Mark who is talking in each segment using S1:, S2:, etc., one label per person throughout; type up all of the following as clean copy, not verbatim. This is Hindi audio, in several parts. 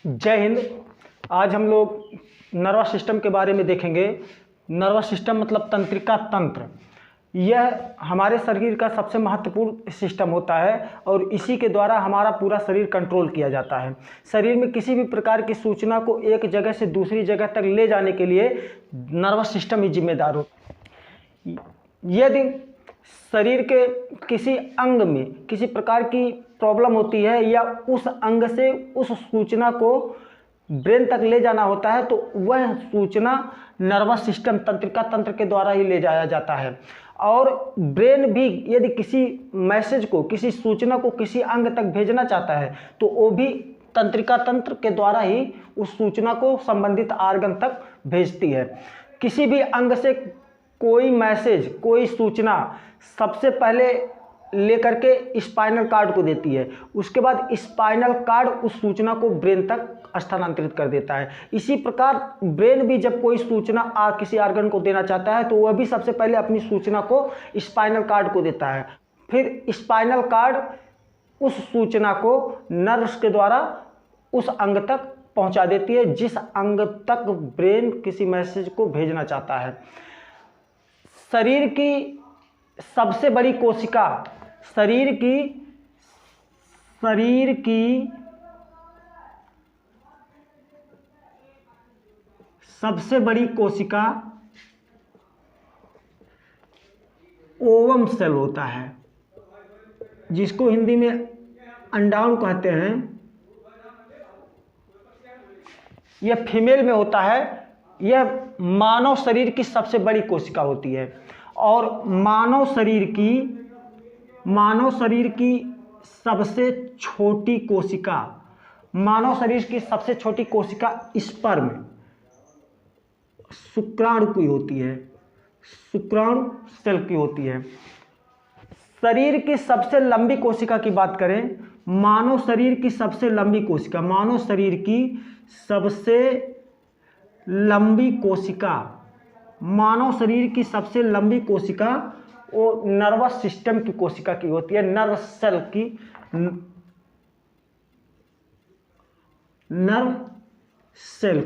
S1: जय हिंद। आज हम लोग नर्वस सिस्टम के बारे में देखेंगे। नर्वस सिस्टम मतलब तंत्रिका तंत्र। यह हमारे शरीर का सबसे महत्वपूर्ण सिस्टम होता है और इसी के द्वारा हमारा पूरा शरीर कंट्रोल किया जाता है। शरीर में किसी भी प्रकार की सूचना को एक जगह से दूसरी जगह तक ले जाने के लिए नर्वस सिस्टम ही जिम्मेदार हो। यदि शरीर के किसी अंग में किसी प्रकार की प्रॉब्लम होती है या उस अंग से उस सूचना को ब्रेन तक ले जाना होता है तो वह सूचना नर्वस सिस्टम तंत्रिका तंत्र के द्वारा ही ले जाया जाता है। और ब्रेन भी यदि किसी मैसेज को किसी सूचना को किसी अंग तक भेजना चाहता है तो वो भी तंत्रिका तंत्र के द्वारा ही उस सूचना को संबंधित आर्गन तक भेजती है। किसी भी अंग से कोई मैसेज कोई सूचना सबसे पहले लेकर के स्पाइनल कार्ड को देती है, उसके बाद स्पाइनल कार्ड उस सूचना को ब्रेन तक स्थानांतरित कर देता है। इसी प्रकार ब्रेन भी जब कोई सूचना किसी आर्गन को देना चाहता है तो वह भी सबसे पहले अपनी सूचना को स्पाइनल कार्ड को देता है, फिर स्पाइनल कार्ड उस सूचना को नर्व्स के द्वारा उस अंग तक पहुंचा देती है जिस अंग तक ब्रेन किसी मैसेज को भेजना चाहता है। शरीर की सबसे बड़ी कोशिका शरीर की सबसे बड़ी कोशिका ओवम सेल होता है, जिसको हिंदी में अंडाणु कहते हैं। यह फीमेल में होता है। यह मानव शरीर की सबसे बड़ी कोशिका होती है और मानव शरीर की सबसे छोटी कोशिका स्पर्म शुक्राणु की होती है, शुक्राणु सेल की होती है। शरीर की सबसे लंबी कोशिका की बात करें, मानव शरीर की सबसे लंबी कोशिका वो नर्वस सिस्टम की कोशिका की होती है। नर्व सेल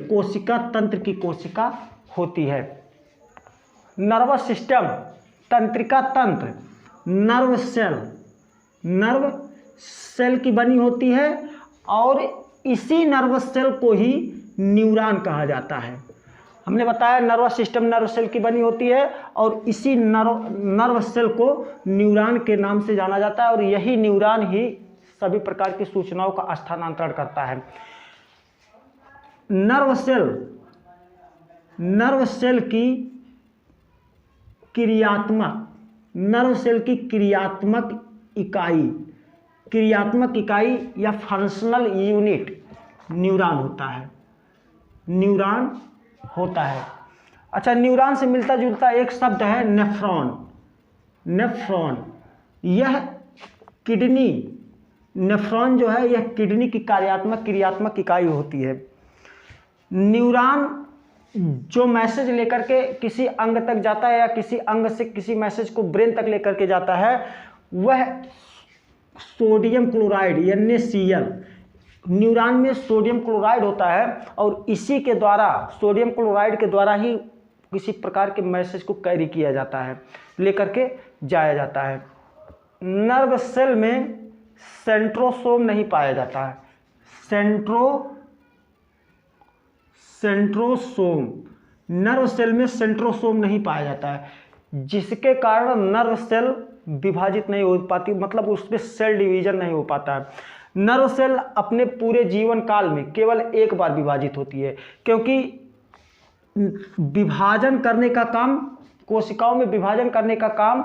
S1: कोशिका तंत्र की कोशिका होती है। नर्वस सिस्टम तंत्रिका तंत्र नर्व सेल की बनी होती है और इसी नर्व सेल को ही न्यूरॉन कहा जाता है। हमने बताया नर्वस सिस्टम नर्व सेल की बनी होती है और इसी नर्व सेल को न्यूरॉन के नाम से जाना जाता है और यही न्यूरॉन ही सभी प्रकार की सूचनाओं का स्थानांतरण करता है। नर्व सेल की क्रियात्मक इकाई या फंक्शनल यूनिट न्यूरॉन होता है। अच्छा, न्यूरॉन से मिलता जुलता एक शब्द है नेफ्रॉन। यह नेफ्रॉन जो है यह किडनी की क्रियात्मक इकाई होती है। न्यूरॉन जो मैसेज लेकर के किसी अंग तक जाता है या किसी अंग से किसी मैसेज को ब्रेन तक लेकर के जाता है वह सोडियम क्लोराइड NaCl न्यूरॉन में सोडियम क्लोराइड होता है और इसी के द्वारा सोडियम क्लोराइड के द्वारा ही किसी प्रकार के मैसेज को कैरी किया जाता है, लेकर के जाया जाता है। नर्व सेल में सेंट्रोसोम नहीं पाया जाता है। नर्व सेल में सेंट्रोसोम नहीं पाया जाता है, जिसके कारण नर्व सेल विभाजित नहीं हो पाती, मतलब उसमें सेल डिवीजन नहीं हो पाता है। नर्व सेल अपने पूरे जीवन काल में केवल एक बार विभाजित होती है, क्योंकि विभाजन करने का काम कोशिकाओं में विभाजन करने का काम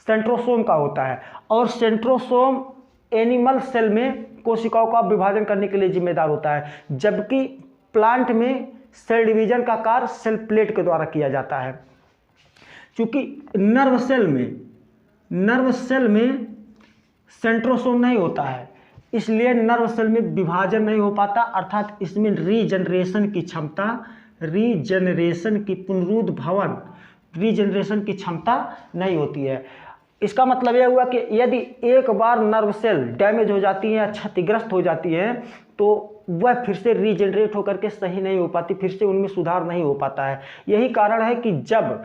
S1: सेंट्रोसोम का होता है और सेंट्रोसोम एनिमल सेल में कोशिकाओं का विभाजन करने के लिए जिम्मेदार होता है, जबकि प्लांट में सेल डिवीजन का कार्य सेल प्लेट के द्वारा किया जाता है। चूंकि नर्व सेल में सेंट्रोसोम नहीं होता है इसलिए नर्व सेल में विभाजन नहीं हो पाता, अर्थात इसमें रीजनरेशन की क्षमता नहीं होती है। इसका मतलब यह हुआ कि यदि एक बार नर्व सेल डैमेज हो जाती है या क्षतिग्रस्त हो जाती है तो वह फिर से रीजनरेट होकर के सही नहीं हो पाती, फिर से उनमें सुधार नहीं हो पाता है। यही कारण है कि जब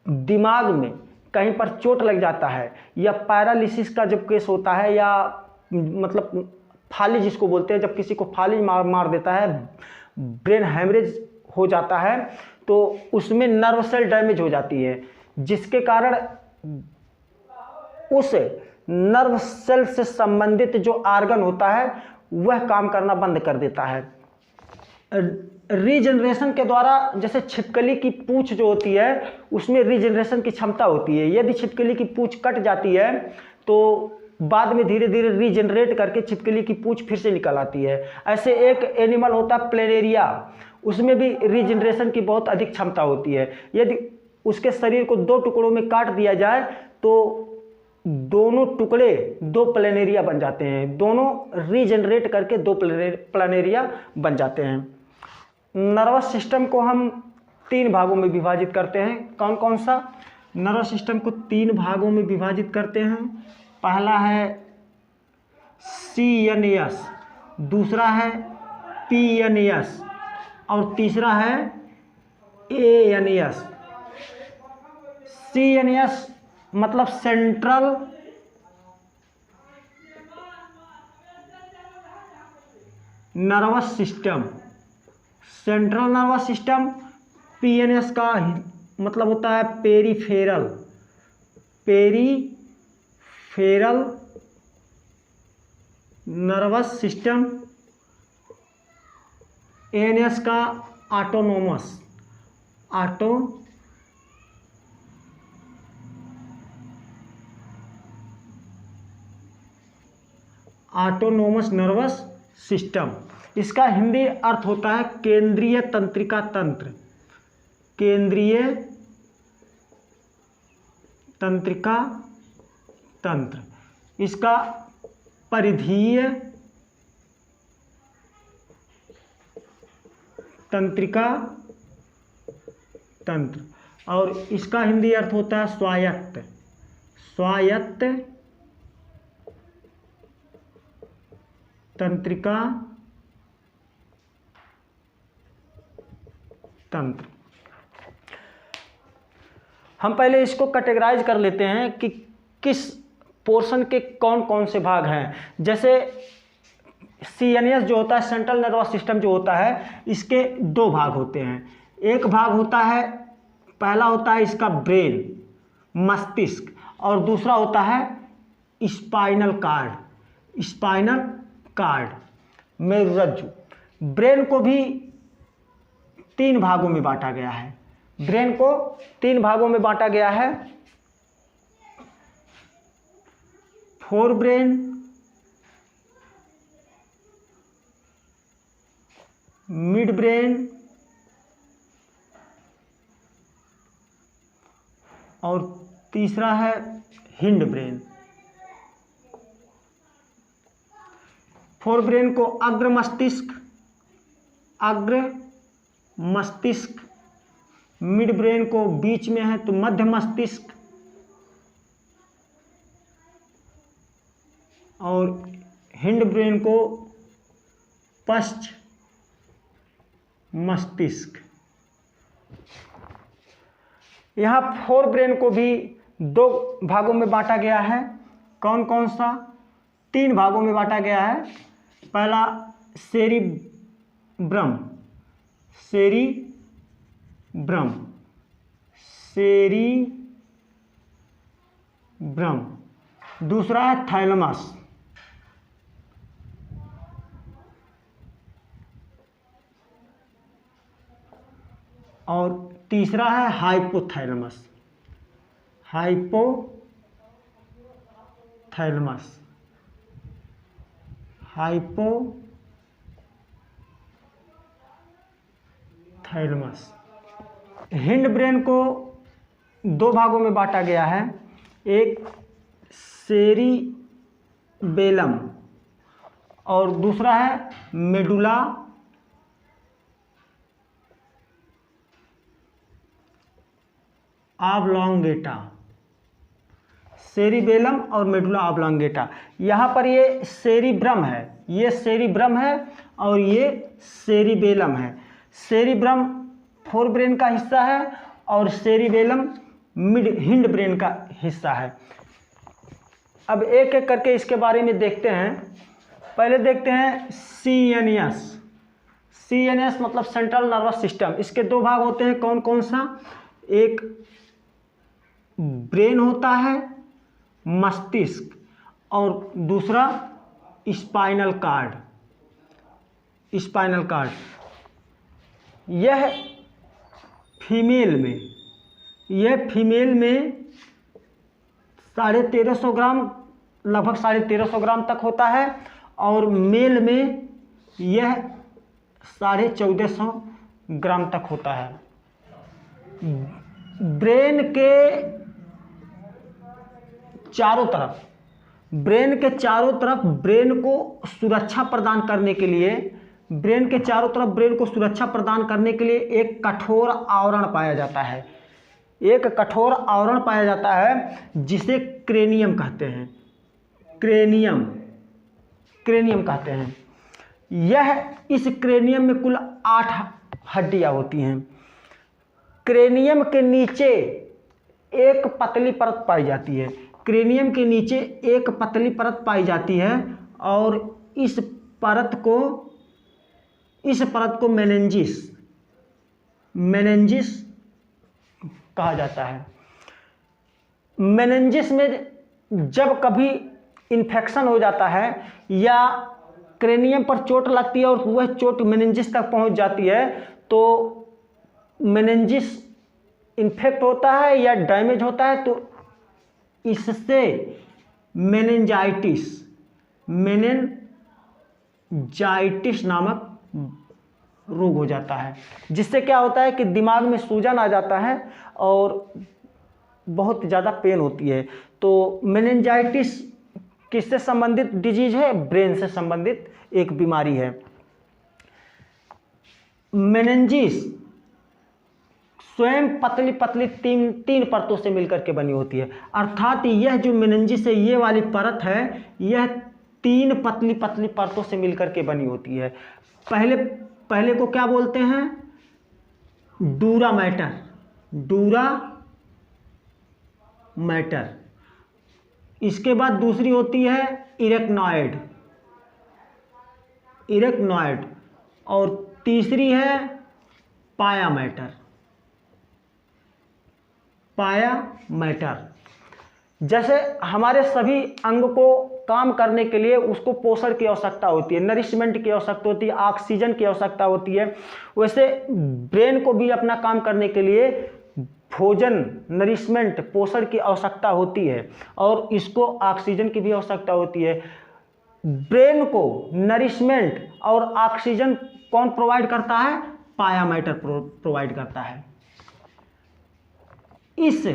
S1: दिमाग में कहीं पर चोट लग जाता है या पैरालिसिस का जब केस होता है या मतलब फालिज जिसको बोलते हैं, जब किसी को फालिज मार देता है, ब्रेन हैमरेज हो जाता है, तो उसमें नर्व सेल डैमेज हो जाती है, जिसके कारण उस नर्व सेल से संबंधित जो आर्गन होता है वह काम करना बंद कर देता है। रीजनरेशन के द्वारा जैसे छिपकली की पूंछ जो होती है उसमें रीजनरेशन की क्षमता होती है। यदि छिपकली की पूंछ कट जाती है तो बाद में धीरे धीरे रीजनरेट करके छिपकली की पूंछ फिर से निकल आती है। ऐसे एक एनिमल होता है प्लेनेरिया, उसमें भी रीजनरेशन की बहुत अधिक क्षमता होती है। यदि उसके शरीर को 2 टुकड़ों में काट दिया जाए तो दोनों टुकड़े 2 प्लेनेरिया बन जाते हैं, दोनों रीजनरेट करके 2 प्लेनेरिया बन जाते हैं। नर्वस सिस्टम को हम 3 भागों में विभाजित करते हैं। कौन कौन सा? नर्वस सिस्टम को 3 भागों में विभाजित करते हैं। पहला है CNS, दूसरा है PNS और तीसरा है ANS। CNS मतलब central nervous system, central nervous system. PNS का मतलब होता है peripheral, peripheral nervous system. ANS का ऑटोनोमस, ऑटोनोमस नर्वस सिस्टम। इसका हिंदी अर्थ होता है केंद्रीय तंत्रिका तंत्र, केंद्रीय तंत्रिका तंत्र। इसका परिधीय तंत्रिका तंत्र और इसका हिंदी अर्थ होता है स्वायत्त, स्वायत्त तंत्रिका तंत्र। हम पहले इसको कैटेगराइज कर लेते हैं कि किस पोर्शन के कौन कौन से भाग हैं। जैसे CNS जो होता है, सेंट्रल नर्वस सिस्टम जो होता है, इसके 2 भाग होते हैं। एक भाग होता है, पहला होता है इसका ब्रेन, मस्तिष्क, और दूसरा होता है स्पाइनल कार्ड, स्पाइनल कार्ड, मेरुरज्जु। ब्रेन को भी 3 भागों में बांटा गया है, ब्रेन को 3 भागों में बांटा गया है। फोर ब्रेन, मिड ब्रेन और तीसरा है हिंड ब्रेन। फोर ब्रेन को अग्र मस्तिष्क, मिड ब्रेन को बीच में है तो मध्य मस्तिष्क, और हिंड ब्रेन को पश्च मस्तिष्क। यहाँ फोर ब्रेन को भी 2 भागों में बांटा गया है। कौन कौन सा? 3 भागों में बांटा गया है। पहला सेरिब्रम, सेरिब्रम। दूसरा है थैलेमस, और तीसरा है हाइपोथैलेमस, हाइपोथैलेमस। हिंड ब्रेन को 2 भागों में बांटा गया है। एक सेरिबेलम और दूसरा है मेडुला ऑब्लोंगेटा, सेरिबेलम और मेडुला ऑब्लांगेटा। यहाँ पर ये सेरिब्रम है, ये सेरिब्रम है और ये सेरिबेलम है। सेरिब्रम फोर ब्रेन का हिस्सा है और सेरिबेलम मिड हिंड ब्रेन का हिस्सा है। अब एक एक करके इसके बारे में देखते हैं। पहले देखते हैं सीएनएस। सीएनएस मतलब सेंट्रल नर्वस सिस्टम। इसके दो भाग होते हैं, कौन कौन सा? एक ब्रेन होता है, मस्तिष्क, और दूसरा स्पाइनल कार्ड। स्पाइनल कार्ड यह फीमेल में 1350 ग्राम, लगभग 1350 ग्राम तक होता है और मेल में यह 1450 ग्राम तक होता है। ब्रेन के चारों तरफ ब्रेन को सुरक्षा प्रदान करने के लिए एक कठोर आवरण पाया जाता है, जिसे क्रेनियम कहते हैं। क्रेनियम कहते हैं। इस क्रेनियम में कुल 8 हड्डियां होती हैं। क्रेनियम के नीचे एक पतली परत पाई जाती है और इस परत को मेनिंजिस कहा जाता है। मेनिंजिस में जब कभी इन्फेक्शन हो जाता है या क्रेनियम पर चोट लगती है और वह चोट मेनिंजिस तक पहुंच जाती है, तो मेनिंजिस इन्फेक्ट होता है या डैमेज होता है, तो इससे मेनिंजाइटिस नामक रोग हो जाता है, जिससे क्या होता है कि दिमाग में सूजन आ जाता है और बहुत ज़्यादा पेन होती है। तो मेनिंजाइटिस किससे संबंधित डिजीज है? ब्रेन से संबंधित एक बीमारी है। मेनिंजिस स्वयं पतली तीन परतों से मिलकर के बनी होती है। अर्थात यह जो मेनिंजिस है, ये वाली परत है, यह 3 पतली परतों से मिलकर के बनी होती है। पहले को क्या बोलते हैं? डूरा मैटर। इसके बाद दूसरी होती है इरेक्नॉइड और तीसरी है पाया मैटर। जैसे हमारे सभी अंग को काम करने के लिए उसको पोषण की आवश्यकता होती है, नरिशमेंट की आवश्यकता होती है, ऑक्सीजन की आवश्यकता होती है, वैसे ब्रेन को भी अपना काम करने के लिए भोजन, नरिशमेंट, पोषण की आवश्यकता होती है और इसको ऑक्सीजन की भी आवश्यकता होती है। ब्रेन को नरिशमेंट और ऑक्सीजन कौन प्रोवाइड करता है? पाया मैटर प्रोवाइड करता है। इस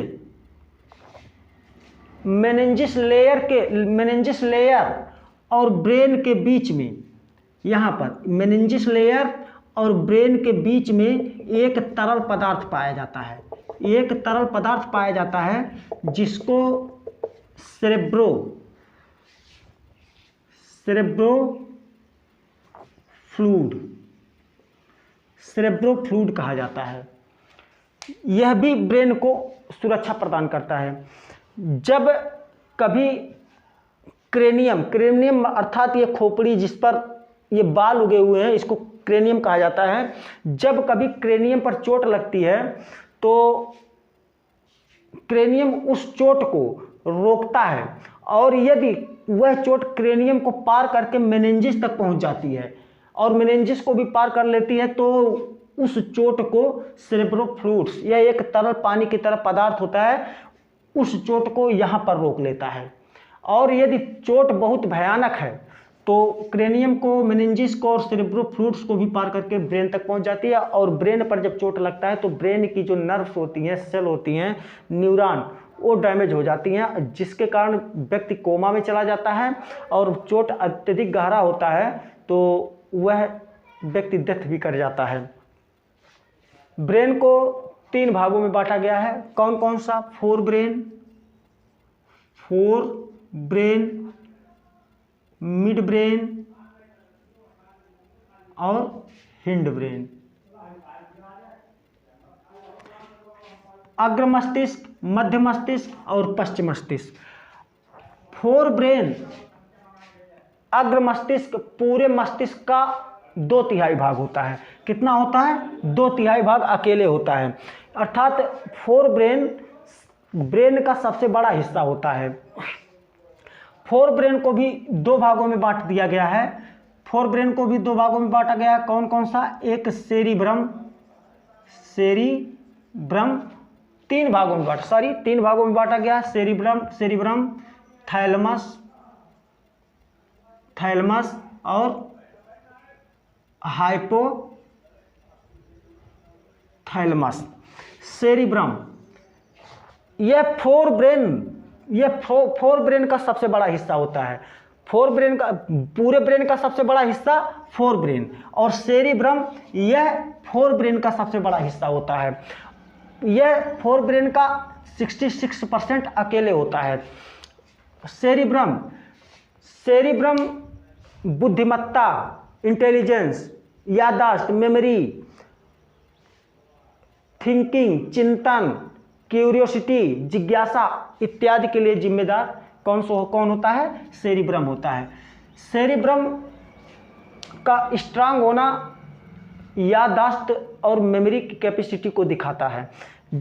S1: मेनिंजिस लेयर और ब्रेन के बीच में, यहाँ पर मेनिंजिस लेयर और ब्रेन के बीच में एक तरल पदार्थ पाया जाता है जिसको सेरेब्रो फ्लूइड कहा जाता है। यह भी ब्रेन को सुरक्षा प्रदान करता है। जब कभी क्रेनियम अर्थात ये खोपड़ी जिस पर ये बाल उगे हुए हैं, इसको क्रेनियम कहा जाता है। जब कभी क्रेनियम पर चोट लगती है तो क्रेनियम उस चोट को रोकता है और यदि वह चोट क्रेनियम को पार करके मेनिंजिस तक पहुंच जाती है और मेनिंजिस को भी पार कर लेती है, तो उस चोट को सेरेब्रोफ्लूइड्स, यह एक तरल पानी की तरह पदार्थ होता है, उस चोट को यहाँ पर रोक लेता है। और यदि चोट बहुत भयानक है तो क्रेनियम को, मेनिंजिस को और सेरेब्रोफ्लूइड्स को भी पार करके ब्रेन तक पहुंच जाती है। और ब्रेन पर जब चोट लगता है तो ब्रेन की जो नर्व्स होती हैं, सेल होती हैं, न्यूरॉन, वो डैमेज हो जाती हैं, जिसके कारण व्यक्ति कोमा में चला जाता है और चोट अत्यधिक गहरा होता है तो वह व्यक्ति डेथ भी कर जाता है। ब्रेन को 3 भागों में बांटा गया है। कौन कौन सा? फोर ब्रेन, मिड ब्रेन और हिंड ब्रेन। अग्र मस्तिष्क, मध्य मस्तिष्क और पश्चिम मस्तिष्क। फोर ब्रेन, अग्र मस्तिष्क पूरे मस्तिष्क का 2/3 भाग होता है। कितना होता है? 2/3 भाग अकेले होता है। अर्थात फोर ब्रेन का सबसे बड़ा हिस्सा होता है। फोर ब्रेन को भी 2 भागों में बांट दिया गया है। फोर ब्रेन को भी 2 भागों में बांटा गया है। कौन कौन सा? एक सेरिब्रम 3 भागों में बांटा गया। सेरिब्रम, थैलमस और हाइपोथैलेमस। सेरिब्रम, यह फोर ब्रेन का सबसे बड़ा हिस्सा होता है। पूरे ब्रेन का सबसे बड़ा हिस्सा फोर ब्रेन, और सेरिब्रम यह फोर ब्रेन का सबसे बड़ा हिस्सा होता है। यह फोर ब्रेन का 66% अकेले होता है। सेरिब्रम बुद्धिमत्ता, इंटेलिजेंस, याददाश्त, मेमोरी, थिंकिंग, चिंतन, क्यूरियोसिटी, जिज्ञासा इत्यादि के लिए जिम्मेदार कौन होता है? सेरिब्रम होता है। सेरिब्रम का स्ट्रांग होना याददाश्त और मेमोरी की कैपेसिटी को दिखाता है।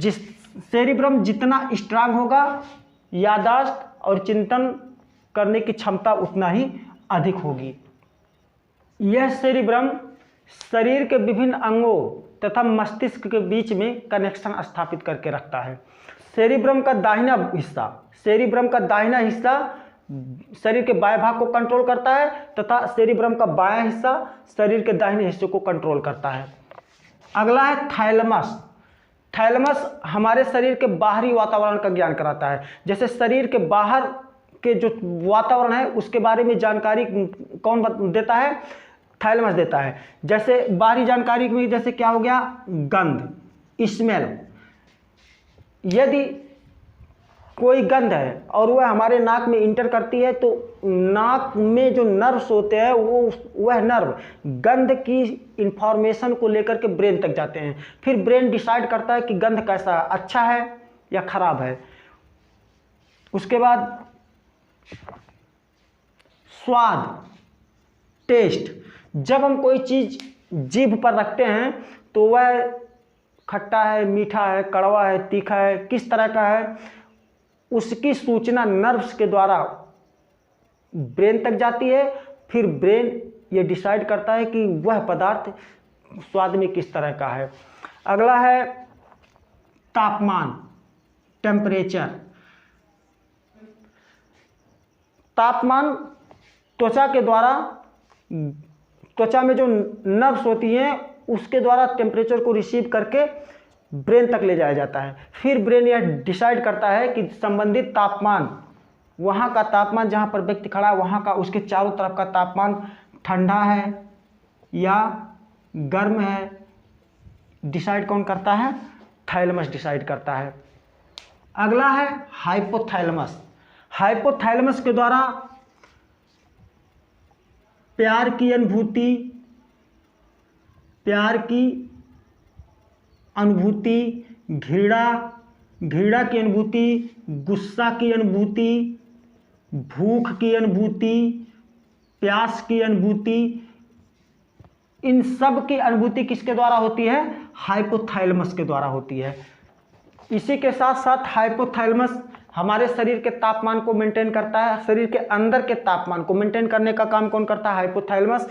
S1: सेरिब्रम जितना स्ट्रांग होगा, याददाश्त और चिंतन करने की क्षमता उतना ही अधिक होगी। यह सेरिब्रम शरीर के विभिन्न अंगों तथा मस्तिष्क के बीच में कनेक्शन स्थापित करके रखता है। सेरिब्रम का दाहिना हिस्सा शरीर के बाएं भाग को कंट्रोल करता है तथा सेरिब्रम का बायां हिस्सा शरीर के दाहिने हिस्से को कंट्रोल करता है। अगला है थैलेमस हमारे शरीर के बाहरी वातावरण का ज्ञान कराता है। जैसे शरीर के बाहर के जो वातावरण है उसके बारे में जानकारी कौन देता है? थैलेमस देता है। जैसे बाहरी जानकारी में जैसे क्या हो गया? गंध, स्मेल। यदि कोई गंध है और वह हमारे नाक में इंटर करती है तो नाक में जो नर्व्स होते हैं वह नर्व गंध की इंफॉर्मेशन को लेकर के ब्रेन तक जाते हैं। फिर ब्रेन डिसाइड करता है कि गंध कैसा है, अच्छा है या खराब है। उसके बाद स्वाद, टेस्ट। जब हम कोई चीज़ जीभ पर रखते हैं तो वह खट्टा है, मीठा है, कड़वा है, तीखा है, किस तरह का है, उसकी सूचना नर्व्स के द्वारा ब्रेन तक जाती है। फिर ब्रेन ये डिसाइड करता है कि वह पदार्थ स्वाद में किस तरह का है। अगला है तापमान, टेम्परेचर। तापमान त्वचा में जो नर्व्स होती हैं उसके द्वारा टेम्परेचर को रिसीव करके ब्रेन तक ले जाया जाता है। फिर ब्रेन यह डिसाइड करता है कि संबंधित तापमान, वहाँ का तापमान जहाँ पर व्यक्ति खड़ा है वहाँ का उसके चारों तरफ का तापमान ठंडा है या गर्म है, डिसाइड कौन करता है? थैलेमस डिसाइड करता है। अगला है हाइपोथैलेमस। हाइपोथैलेमस के द्वारा प्यार की अनुभूति, घृणा की अनुभूति, गुस्सा की अनुभूति, भूख की अनुभूति, प्यास की अनुभूति, इन सब की अनुभूति किसके द्वारा होती है? हाइपोथैलेमस के द्वारा होती है। इसी के साथ साथ हाइपोथैलेमस हमारे शरीर के तापमान को मेंटेन करता है। शरीर के अंदर के तापमान को मेंटेन करने का काम कौन करता है? हाइपोथैलेमस।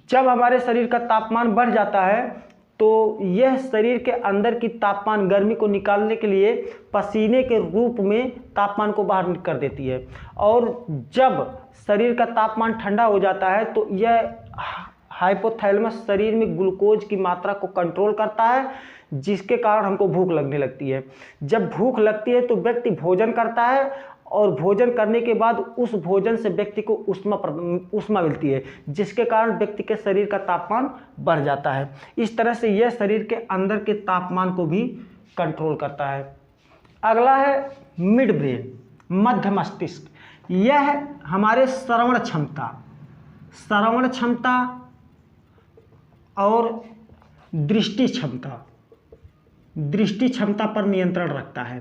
S1: जब हमारे शरीर का तापमान बढ़ जाता है तो यह शरीर के अंदर की तापमान गर्मी को निकालने के लिए पसीने के रूप में तापमान को बाहर कर देती है। और जब शरीर का तापमान ठंडा हो जाता है तो यह हाइपोथैलेमस शरीर में ग्लूकोज की मात्रा को कंट्रोल करता है, जिसके कारण हमको भूख लगने लगती है। जब भूख लगती है तो व्यक्ति भोजन करता है और भोजन करने के बाद उस भोजन से व्यक्ति को ऊष्मा मिलती है, जिसके कारण व्यक्ति के शरीर का तापमान बढ़ जाता है। इस तरह से यह शरीर के अंदर के तापमान को भी कंट्रोल करता है। अगला है मिड ब्रेन। मध्य मस्तिष्क, यह हमारे श्रवण क्षमता और दृष्टि क्षमता पर नियंत्रण रखता है।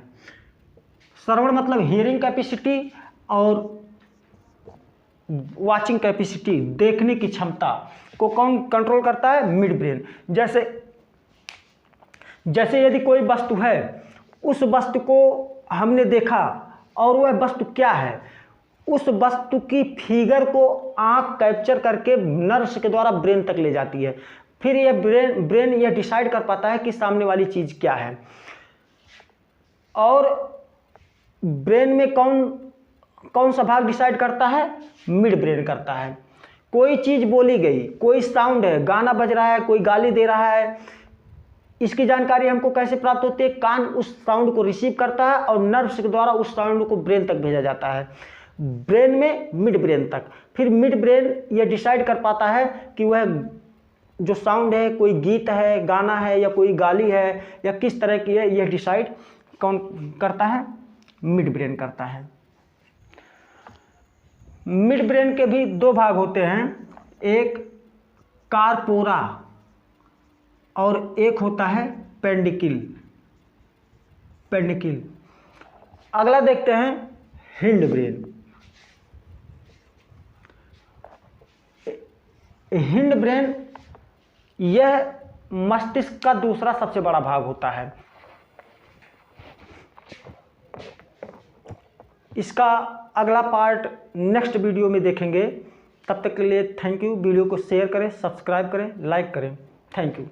S1: श्रवण मतलब हियरिंग कैपेसिटी और वाचिंग कैपेसिटी, देखने की क्षमता को कौन कंट्रोल करता है? Mid brain. जैसे यदि कोई वस्तु है, उस वस्तु को हमने देखा और वह वस्तु क्या है, उस वस्तु की फिगर को आंख कैप्चर करके नर्व्स के द्वारा ब्रेन तक ले जाती है। फिर यह ब्रेन यह डिसाइड कर पाता है कि सामने वाली चीज़ क्या है। और ब्रेन में कौन सा भाग डिसाइड करता है? मिड ब्रेन करता है। कोई चीज़ बोली गई, कोई साउंड है, गाना बज रहा है, कोई गाली दे रहा है, इसकी जानकारी हमको कैसे प्राप्त होती है? कान उस साउंड को रिसीव करता है और नर्व्स के द्वारा उस साउंड को ब्रेन तक भेजा जाता है, ब्रेन में मिड ब्रेन तक। फिर मिड ब्रेन यह डिसाइड कर पाता है कि वह जो साउंड है, कोई गीत है, गाना है या कोई गाली है या किस तरह की है, यह डिसाइड कौन करता है? मिड ब्रेन करता है। मिड ब्रेन के भी दो भाग होते हैं, एक कार्पोरा और एक होता है पेंडिकिल। अगला देखते हैं हिंड ब्रेन। हिंड ब्रेन यह मस्तिष्क का दूसरा सबसे बड़ा भाग होता है। इसका अगला पार्ट नेक्स्ट वीडियो में देखेंगे। तब तक के लिए थैंक यू। वीडियो को शेयर करें, सब्सक्राइब करें, लाइक करें। Thank you.